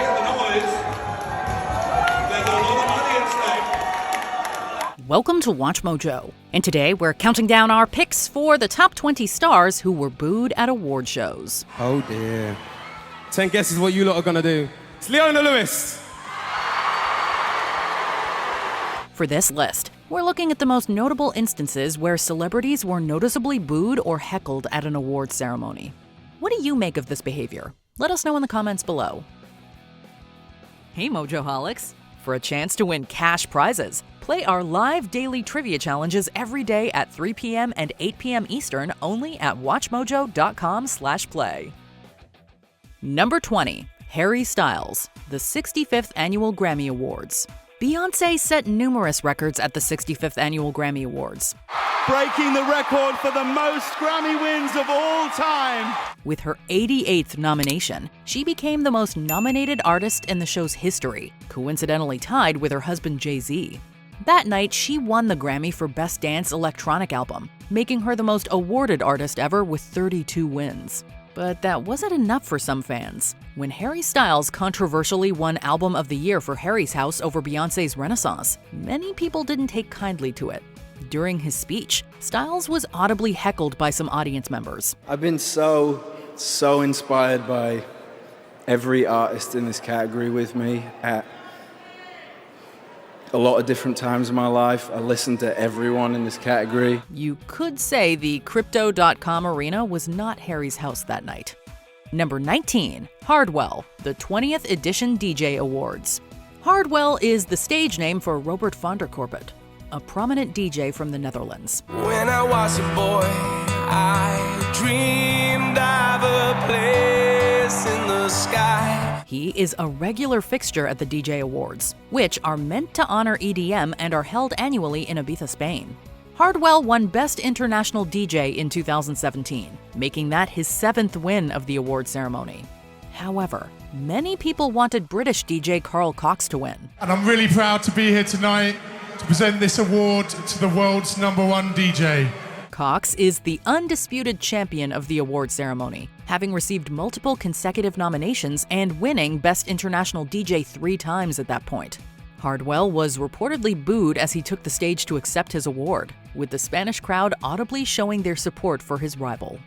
hear the noise. There's a lot of money at stake. Welcome to Watch Mojo, and today we're counting down our picks for the top 20 stars who were booed at award shows. Oh dear. 10 guesses what you lot are gonna do. It's Leona Lewis. For this list, we're looking at the most notable instances where celebrities were noticeably booed or heckled at an award ceremony. What do you make of this behavior? Let us know in the comments below. Hey Mojoholics! For a chance to win cash prizes, play our live daily trivia challenges every day at 3 p.m. and 8 p.m. Eastern only at WatchMojo.com/play. Number 20. Harry Styles, the 65th Annual Grammy Awards. Beyoncé set numerous records at the 65th Annual Grammy Awards, breaking the record for the most Grammy wins of all time. With her 88th nomination, she became the most nominated artist in the show's history, coincidentally tied with her husband Jay-Z. That night, she won the Grammy for Best Dance Electronic Album, making her the most awarded artist ever with 32 wins. But that wasn't enough for some fans. When Harry Styles controversially won Album of the Year for Harry's House over Beyoncé's Renaissance, many people didn't take kindly to it. During his speech, Styles was audibly heckled by some audience members. I've been so inspired by every artist in this category with me at a lot of different times in my life. I listened to everyone in this category. You could say the Crypto.com arena was not Harry's house that night. Number 19. Hardwell, the 20th Edition DJ Awards. Hardwell is the stage name for Robert van der Korbet, a prominent DJ from the Netherlands. When I was a boy, I dreamed of a place in the sky. He is a regular fixture at the DJ Awards, which are meant to honor EDM and are held annually in Ibiza, Spain. Hardwell won Best International DJ in 2017, making that his 7th win of the award ceremony. However, many people wanted British DJ Carl Cox to win. And I'm really proud to be here tonight to present this award to the world's #1 DJ. Cox is the undisputed champion of the award ceremony, having received multiple consecutive nominations and winning Best International DJ 3 times at that point. Hardwell was reportedly booed as he took the stage to accept his award, with the Spanish crowd audibly showing their support for his rival.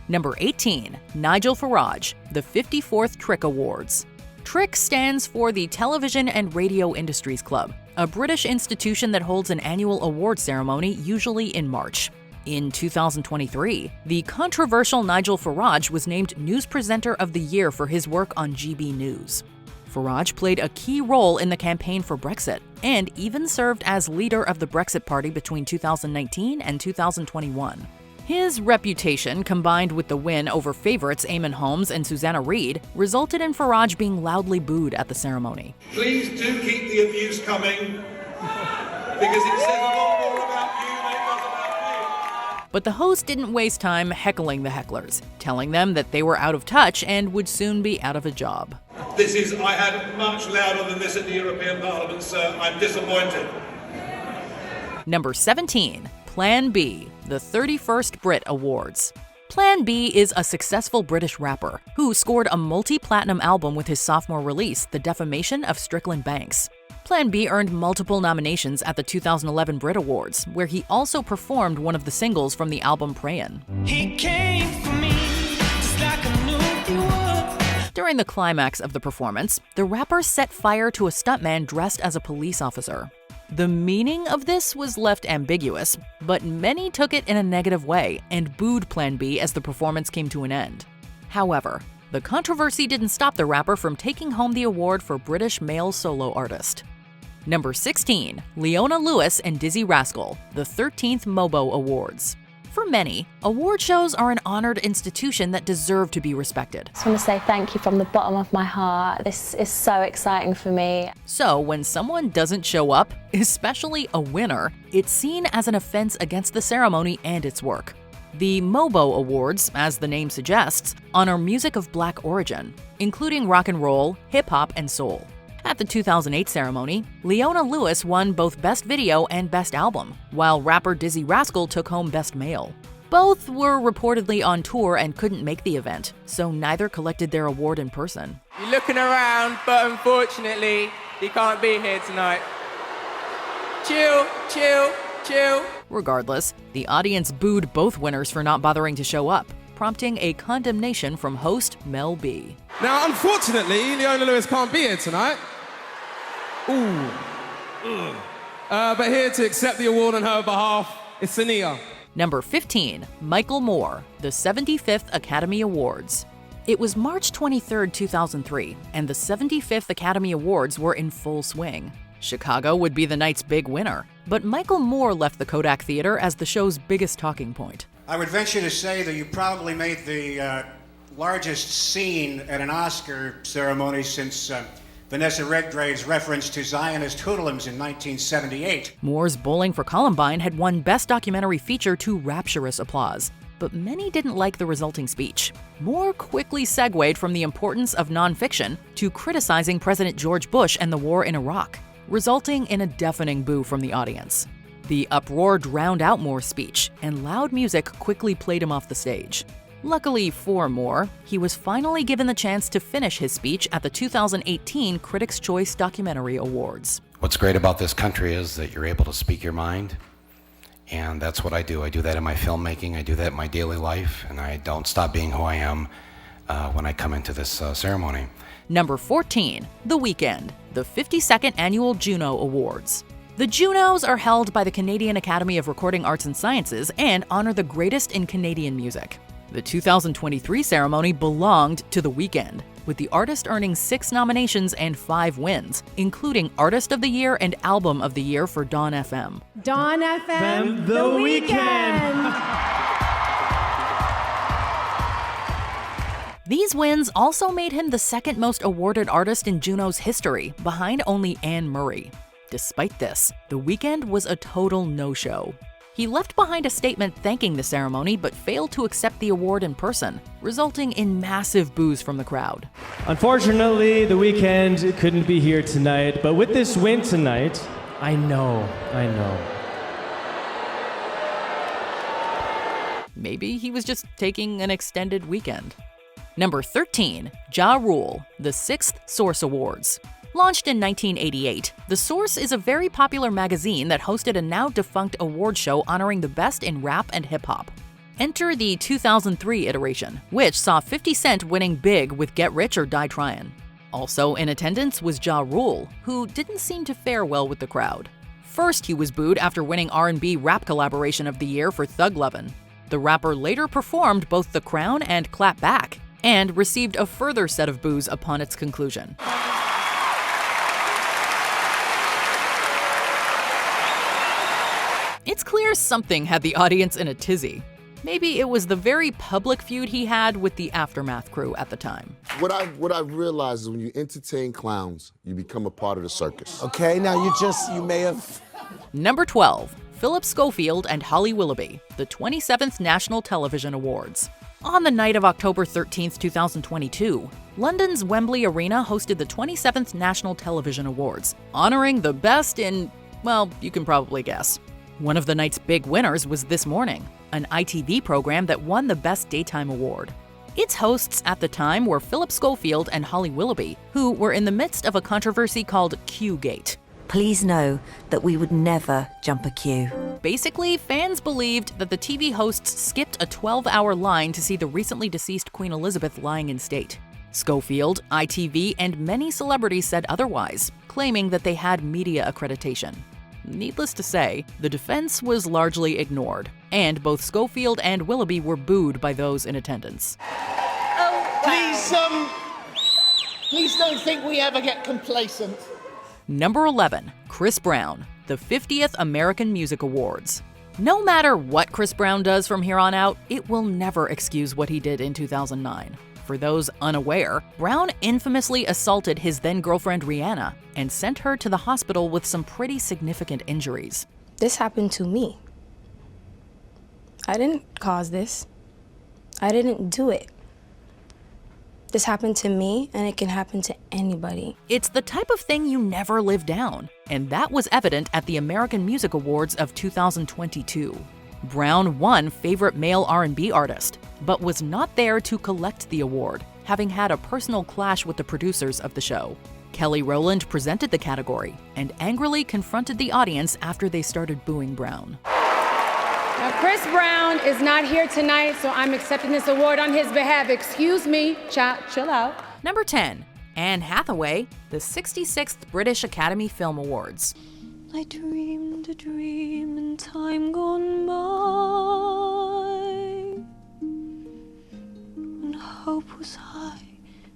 Number 18. Nigel Farage, the 54th Trick Awards. Trick stands for the Television and Radio Industries Club, a British institution that holds an annual award ceremony usually in March. In 2023, the controversial Nigel Farage was named News Presenter of the Year for his work on GB News. Farage played a key role in the campaign for Brexit, and even served as leader of the Brexit Party between 2019 and 2021. His reputation, combined with the win over favorites Eamon Holmes and Susanna Reid, resulted in Farage being loudly booed at the ceremony. Please do keep the abuse coming, because it says a lot more about you than it does about me. But the host didn't waste time heckling the hecklers, telling them that they were out of touch and would soon be out of a job. I had much louder than this at the European Parliament, sir. I'm disappointed. Number 17. Plan B, the 31st Brit Awards. Plan B is a successful British rapper who scored a multi-platinum album with his sophomore release, The Defamation of Strickland Banks. Plan B earned multiple nominations at the 2011 Brit Awards, where he also performed one of the singles from the album Prayin'. He came for me just like I knew he would. During the climax of the performance, the rapper set fire to a stuntman dressed as a police officer. The meaning of this was left ambiguous, but many took it in a negative way and booed Plan B as the performance came to an end. However, the controversy didn't stop the rapper from taking home the award for British Male Solo Artist. Number 16. Leona Lewis and Dizzy Rascal, the 13th MOBO Awards. For many, award shows are an honored institution that deserve to be respected. I just want to say thank you from the bottom of my heart. This is so exciting for me. So when someone doesn't show up, especially a winner, it's seen as an offense against the ceremony and its work. The MOBO Awards, as the name suggests, honor music of Black origin, including rock and roll, hip-hop, and soul. At the 2008 ceremony, Leona Lewis won both Best Video and Best Album, while rapper Dizzy Rascal took home Best Male. Both were reportedly on tour and couldn't make the event, so neither collected their award in person. You're looking around, but unfortunately, he can't be here tonight. Chill, chill, chill. Regardless, the audience booed both winners for not bothering to show up, prompting a condemnation from host Mel B. Now, unfortunately, Leona Lewis can't be here tonight. Ooh. But here to accept the award on her behalf is Sania. Number 15, Michael Moore, the 75th Academy Awards. It was March 23, 2003, and the 75th Academy Awards were in full swing. Chicago would be the night's big winner, but Michael Moore left the Kodak Theater as the show's biggest talking point. I would venture to say that you probably made the largest scene at an Oscar ceremony since Vanessa Redgrave's reference to Zionist hoodlums in 1978. Moore's Bowling for Columbine had won Best Documentary Feature to rapturous applause, but many didn't like the resulting speech. Moore quickly segued from the importance of nonfiction to criticizing President George Bush and the war in Iraq, resulting in a deafening boo from the audience. The uproar drowned out Moore's speech, and loud music quickly played him off the stage. Luckily for Moore, he was finally given the chance to finish his speech at the 2018 Critics' Choice Documentary Awards. What's great about this country is that you're able to speak your mind, and that's what I do. I do that in my filmmaking, I do that in my daily life, and I don't stop being who I am when I come into this ceremony. Number 14, The Weeknd, the 52nd Annual Juno Awards. The Junos are held by the Canadian Academy of Recording Arts and Sciences and honor the greatest in Canadian music. The 2023 ceremony belonged to The Weeknd, with the artist earning 6 nominations and 5 wins, including Artist of the Year and Album of the Year for Dawn FM. Dawn FM, The Weeknd. These wins also made him the second most awarded artist in Juno's history, behind only Anne Murray. Despite this, The Weeknd was a total no-show. He left behind a statement thanking the ceremony but failed to accept the award in person, resulting in massive boos from the crowd. Unfortunately, The Weeknd couldn't be here tonight, but with this win tonight, I know. Maybe he was just taking an extended weekend. Number 13, Ja Rule, the 6th Source Awards. Launched in 1988, The Source is a very popular magazine that hosted a now-defunct award show honoring the best in rap and hip-hop. Enter the 2003 iteration, which saw 50 Cent winning big with Get Rich or Die Tryin'. Also in attendance was Ja Rule, who didn't seem to fare well with the crowd. First, he was booed after winning R&B Rap Collaboration of the Year for Thug Lovin'. The rapper later performed both The Crown and Clap Back, and received a further set of boos upon its conclusion. It's clear something had the audience in a tizzy. Maybe it was the very public feud he had with the Aftermath crew at the time. What I realized is when you entertain clowns, you become a part of the circus. Okay, now you may have... Number 12, Philip Schofield and Holly Willoughby, the 27th National Television Awards. On the night of October 13, 2022, London's Wembley Arena hosted the 27th National Television Awards, honoring the best in, well, you can probably guess. One of the night's big winners was This Morning, an ITV program that won the Best Daytime Award. Its hosts at the time were Philip Schofield and Holly Willoughby, who were in the midst of a controversy called Q-Gate. Please know that we would never jump a queue. Basically, fans believed that the TV hosts skipped a 12-hour line to see the recently deceased Queen Elizabeth lying in state. Schofield, ITV, and many celebrities said otherwise, claiming that they had media accreditation. Needless to say, the defense was largely ignored, and both Schofield and Willoughby were booed by those in attendance. Please don't think we ever get complacent. Number 11, Chris Brown, the 50th American Music Awards. No matter what Chris Brown does from here on out, it will never excuse what he did in 2009. For those unaware, Brown infamously assaulted his then-girlfriend Rihanna and sent her to the hospital with some pretty significant injuries. This happened to me. I didn't cause this. I didn't do it. This happened to me, and it can happen to anybody. It's the type of thing you never live down, and that was evident at the American Music Awards of 2022. Brown won Favorite Male R&B Artist, but was not there to collect the award, having had a personal clash with the producers of the show. Kelly Rowland presented the category and angrily confronted the audience after they started booing Brown. Now, Chris Brown is not here tonight, so I'm accepting this award on his behalf. Excuse me, chill out. Number 10, Anne Hathaway, the 66th British Academy Film Awards. I dreamed a dream in time gone by, when hope was high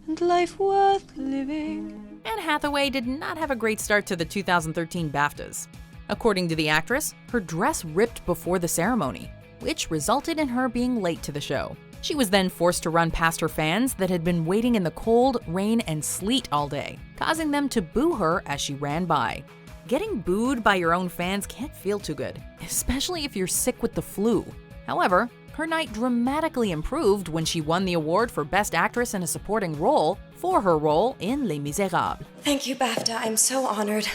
and life worth living. Anne Hathaway did not have a great start to the 2013 BAFTAs. According to the actress, her dress ripped before the ceremony, which resulted in her being late to the show. She was then forced to run past her fans that had been waiting in the cold, rain, and sleet all day, causing them to boo her as she ran by. Getting booed by your own fans can't feel too good, especially if you're sick with the flu. However, her night dramatically improved when she won the award for Best Actress in a Supporting Role for her role in Les Miserables. Thank you, BAFTA. I'm so honored.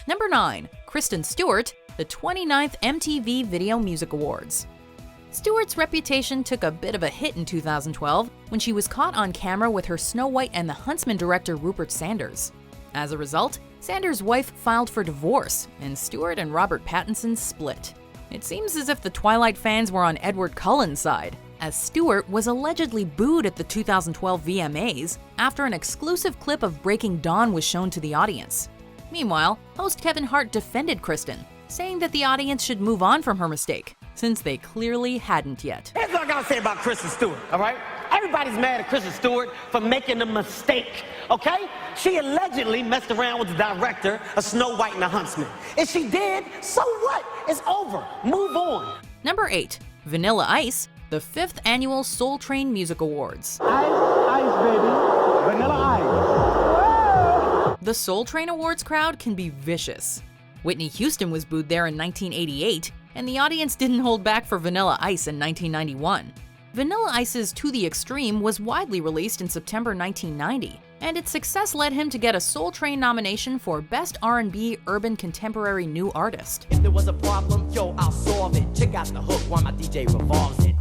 Number 9, Kristen Stewart, the 29th MTV Video Music Awards. Stewart's reputation took a bit of a hit in 2012 when she was caught on camera with her Snow White and the Huntsman director Rupert Sanders. As a result, Sanders' wife filed for divorce, and Stewart and Robert Pattinson split. It seems as if the Twilight fans were on Edward Cullen's side, as Stewart was allegedly booed at the 2012 VMAs after an exclusive clip of Breaking Dawn was shown to the audience. Meanwhile, host Kevin Hart defended Kristen, saying that the audience should move on from her mistake, since they clearly hadn't yet. Here's what I gotta say about Kristen Stewart, all right? Everybody's mad at Kristen Stewart for making a mistake, okay? She allegedly messed around with the director of Snow White and the Huntsman. If she did, so what? It's over. Move on. Number 8, Vanilla Ice, the 5th Annual Soul Train Music Awards. Ice, baby. Vanilla ice. The Soul Train Awards crowd can be vicious. Whitney Houston was booed there in 1988, and the audience didn't hold back for Vanilla Ice in 1991. Vanilla Ice's To the Extreme was widely released in September 1990, and its success led him to get a Soul Train nomination for Best R&B Urban Contemporary New Artist. If there was a problem, yo, I'll solve it. Check out the hook while my DJ revolves it.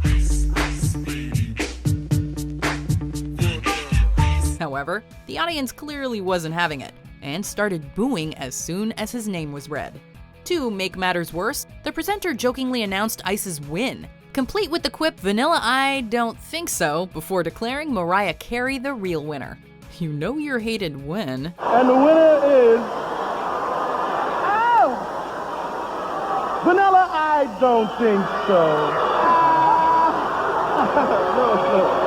However, the audience clearly wasn't having it, and started booing as soon as his name was read. To make matters worse, the presenter jokingly announced Ice's win, complete with the quip, "Vanilla, I don't think so," before declaring Mariah Carey the real winner. You know you're hated when... And the winner is... Oh! Vanilla, I don't think so. No.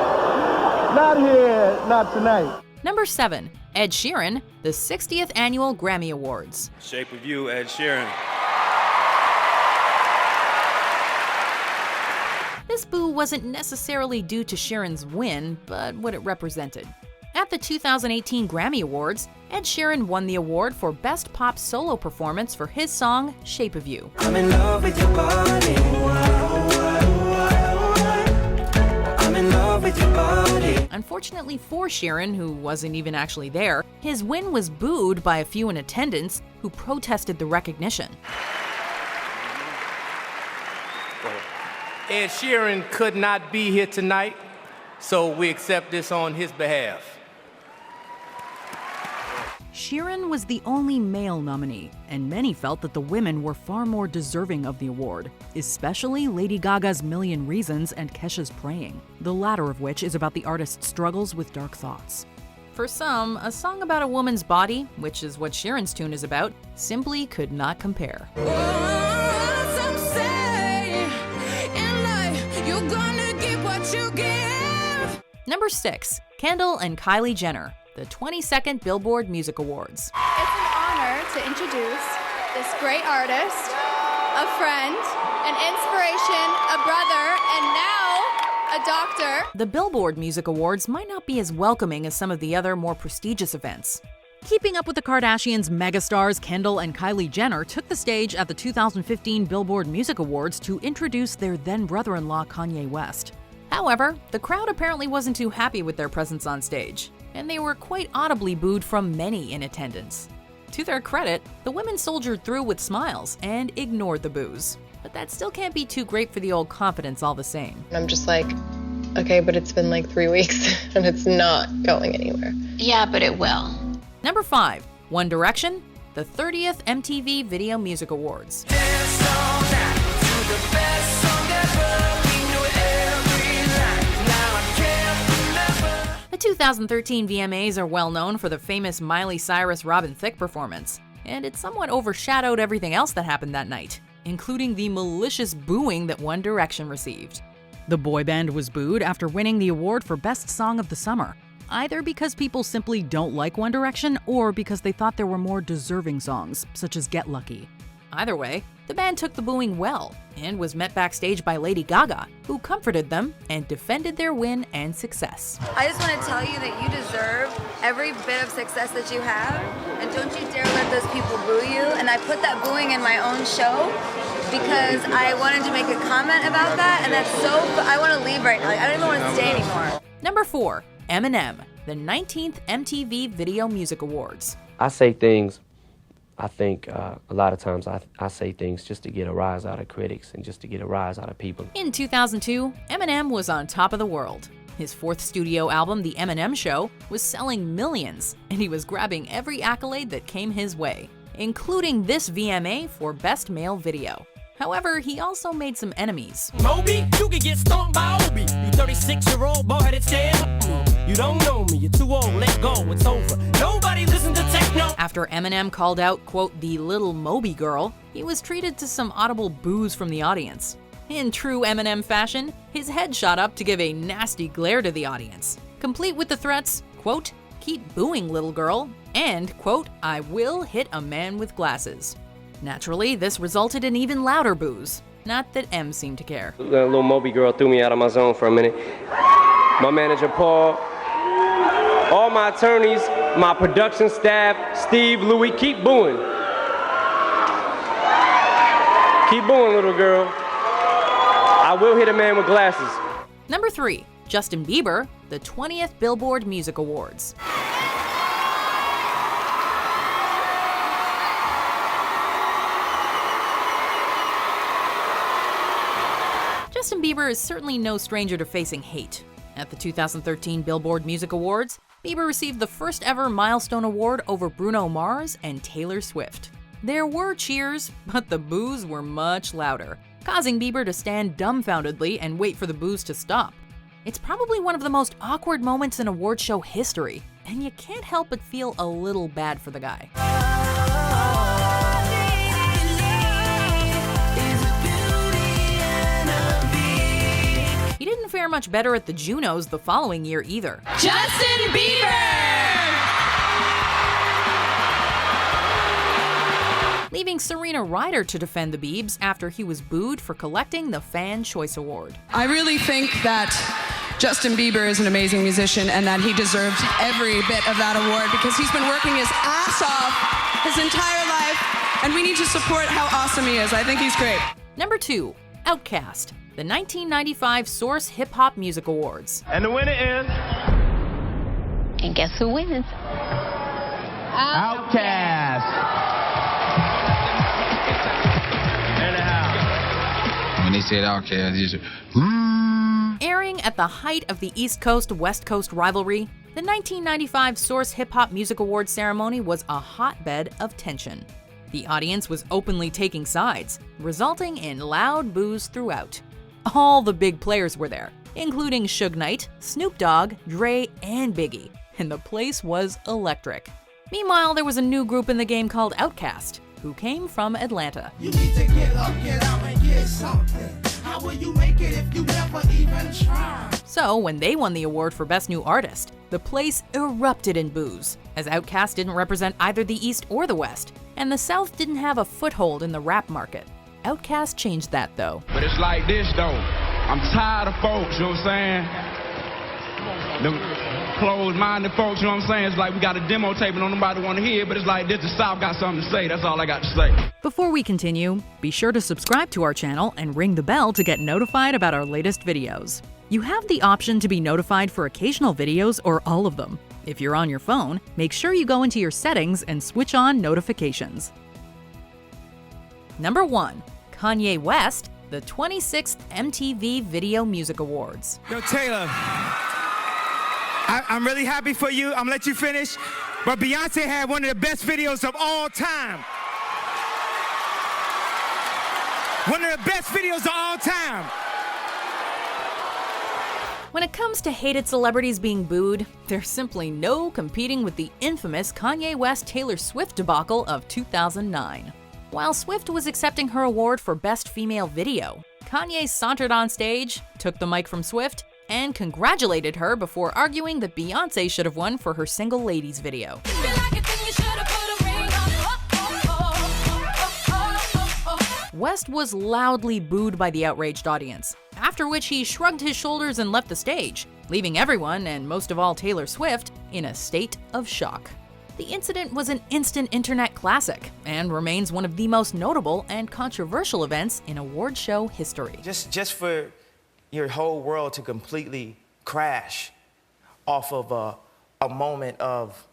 Not here, not tonight. Number 7, Ed Sheeran, the 60th Annual Grammy Awards. Shape of You, Ed Sheeran. This boo wasn't necessarily due to Sheeran's win, but what it represented. At the 2018 Grammy Awards, Ed Sheeran won the award for Best Pop Solo Performance for his song, Shape of You. I'm in love with your body. I'm in love with your body. Unfortunately for Sheeran, who wasn't even actually there, his win was booed by a few in attendance who protested the recognition. Ed Sheeran could not be here tonight, so we accept this on his behalf. Sheeran was the only male nominee, and many felt that the women were far more deserving of the award, especially Lady Gaga's Million Reasons and Kesha's Praying, the latter of which is about the artist's struggles with dark thoughts. For some, a song about a woman's body, which is what Sheeran's tune is about, simply could not compare. Number 6, Kendall and Kylie Jenner, the 22nd Billboard Music Awards. It's an honor to introduce this great artist, a friend, an inspiration, a brother, and now a doctor. The Billboard Music Awards might not be as welcoming as some of the other more prestigious events. Keeping up with the Kardashians' megastars, Kendall and Kylie Jenner took the stage at the 2015 Billboard Music Awards to introduce their then brother-in-law Kanye West. However, the crowd apparently wasn't too happy with their presence on stage, and they were quite audibly booed from many in attendance. To their credit, the women soldiered through with smiles and ignored the boos. but that still can't be too great for the old confidence all the same. I'm just like, okay, but it's been like 3 weeks and it's not going anywhere. Yeah, but it will. Number 5, One Direction, the 30th MTV Video Music Awards. The 2013 VMAs are well known for the famous Miley Cyrus-Robin Thicke performance, and it somewhat overshadowed everything else that happened that night, including the malicious booing that One Direction received. The boy band was booed after winning the award for Best Song of the Summer, either because people simply don't like One Direction or because they thought there were more deserving songs, such as Get Lucky. Either way, the band took the booing well and was met backstage by Lady Gaga, who comforted them and defended their win and success. I just want to tell you that you deserve every bit of success that you have, and don't you dare let those people boo you. And I put that booing in my own show because I wanted to make a comment about that, and that's so, I want to leave right now. I don't even want to stay anymore. Number 4, Eminem, the 19th MTV Video Music Awards. I say things, I think a lot of times I say things just to get a rise out of critics and just to get a rise out of people. In 2002, Eminem was on top of the world. His 4th studio album, The Eminem Show, was selling millions, and he was grabbing every accolade that came his way, including this VMA for Best Male Video. However, he also made some enemies. Moby, you can get stomped by Obi. You 36-year-old boy-headed stand. You don't know me, you're too old, let go, it's over. Nobody listen to techno. After Eminem called out, quote, the little Moby girl, he was treated to some audible boos from the audience. In true Eminem fashion, his head shot up to give a nasty glare to the audience, complete with the threats, quote, keep booing little girl, and, quote, I will hit a man with glasses. Naturally, this resulted in even louder boos. Not that M seemed to care. That little Moby girl threw me out of my zone for a minute. My manager, Paul, all my attorneys, my production staff, Steve, Louie, keep booing. Keep booing, little girl. I will hit a man with glasses. Number 3, Justin Bieber, the 20th Billboard Music Awards. Justin Bieber is certainly no stranger to facing hate. At the 2013 Billboard Music Awards, Bieber received the first ever milestone award over Bruno Mars and Taylor Swift. There were cheers, but the boos were much louder, causing Bieber to stand dumbfoundedly and wait for the boos to stop. It's probably one of the most awkward moments in award show history, and you can't help but feel a little bad for the guy. He didn't fare much better at the Junos the following year either. Justin Bieber! Leaving Serena Ryder to defend the Biebs after he was booed for collecting the Fan Choice Award. I really think that Justin Bieber is an amazing musician and that he deserved every bit of that award because he's been working his ass off his entire life, and we need to support how awesome he is. I think he's great. Number 2, Outcast, the 1995 Source Hip Hop Music Awards. And the winner is... And guess who wins? Outcast. When they said Outcast, you said, Airing at the height of the East Coast-West Coast rivalry, the 1995 Source Hip Hop Music Awards ceremony was a hotbed of tension. The audience was openly taking sides, resulting in loud boos throughout. All the big players were there, including Suge Knight, Snoop Dogg, Dre, and Biggie, and the place was electric. Meanwhile, there was a new group in the game called Outcast, who came from Atlanta. You need to get up, get out, and get something. How will you make it if you never even try? So, when they won the award for Best New Artist, the place erupted in boos, as Outkast didn't represent either the East or the West, and the South didn't have a foothold in the rap market. Outkast changed that, though. but it's like this though. I'm tired of folks, you know what I'm saying? Them closed-minded folks, you know what I'm saying? It's like we got a demo tape and don't nobody want to hear it, but it's like this, the South got something to say. That's all I got to say. Before we continue, be sure to subscribe to our channel and ring the bell to get notified about our latest videos. You have the option to be notified for occasional videos or all of them. If you're on your phone, make sure you go into your settings and switch on notifications. Number 1. Kanye West the 26th MTV Video Music Awards. Yo, Taylor, I'm really happy for you. I'm gonna let you finish. But Beyonce had one of the best videos of all time. One of the best videos of all time. When it comes to hated celebrities being booed, there's simply no competing with the infamous Kanye West-Taylor Swift debacle of 2009. While Swift was accepting her award for Best Female Video, Kanye sauntered on stage, took the mic from Swift, and congratulated her before arguing that Beyoncé should have won for her Single Ladies video. West was loudly booed by the outraged audience, after which he shrugged his shoulders and left the stage, leaving everyone, and most of all Taylor Swift, in a state of shock. The incident was an instant internet classic and remains one of the most notable and controversial events in award show history. Just for your whole world to completely crash off of a moment of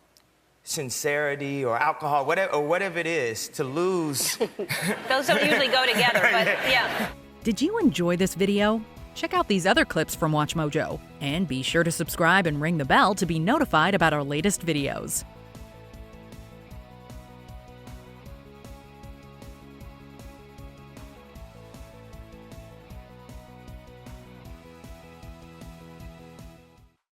sincerity or alcohol, whatever it is, to lose. Those don't usually go together, but yeah. Did you enjoy this video? Check out these other clips from WatchMojo, and be sure to subscribe and ring the bell to be notified about our latest videos.